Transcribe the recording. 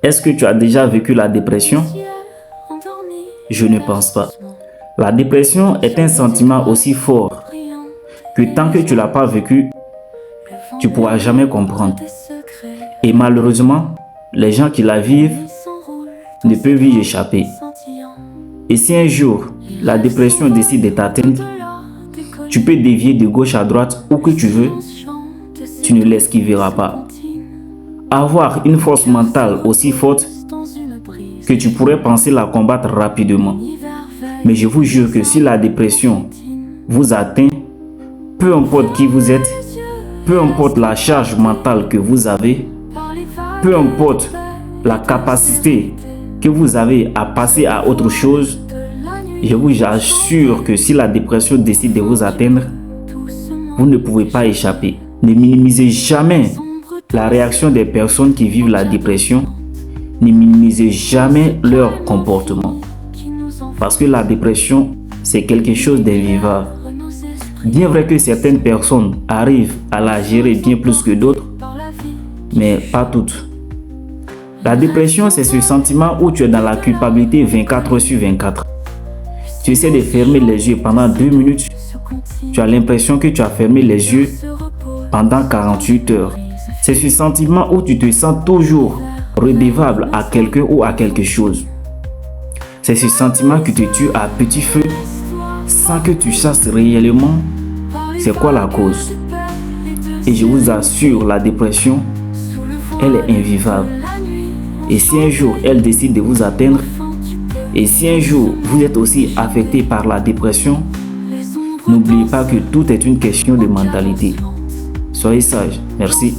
Est-ce que tu as déjà vécu la dépression? Je ne pense pas. La dépression est un sentiment aussi fort que tant que tu ne l'as pas vécu, tu ne pourras jamais comprendre. Et malheureusement, les gens qui la vivent ne peuvent y échapper. Et si un jour, la dépression décide de t'atteindre, tu peux dévier de gauche à droite où que tu veux, tu ne l'esquiveras pas. Avoir une force mentale aussi forte que tu pourrais penser la combattre rapidement. Mais je vous jure que si la dépression vous atteint, peu importe qui vous êtes, peu importe la charge mentale que vous avez, peu importe la capacité que vous avez à passer à autre chose, je vous assure que si la dépression décide de vous atteindre, vous ne pouvez pas échapper. Ne minimisez jamais la réaction des personnes qui vivent la dépression. Ne minimisez jamais leur comportement. Parce que la dépression, c'est quelque chose d'invivable. Bien vrai que certaines personnes arrivent à la gérer bien plus que d'autres, mais pas toutes. La dépression, c'est ce sentiment où tu es dans la culpabilité 24/24. Tu essaies de fermer les yeux pendant 2 minutes. Tu as l'impression que tu as fermé les yeux pendant 48 heures. C'est ce sentiment où tu te sens toujours redevable à quelqu'un ou à quelque chose. C'est ce sentiment qui te tue à petit feu sans que tu saches réellement c'est quoi la cause. Et je vous assure, la dépression, elle est invivable. Et si un jour elle décide de vous atteindre, et si un jour vous êtes aussi affecté par la dépression, n'oubliez pas que tout est une question de mentalité. Soyez sages. Merci.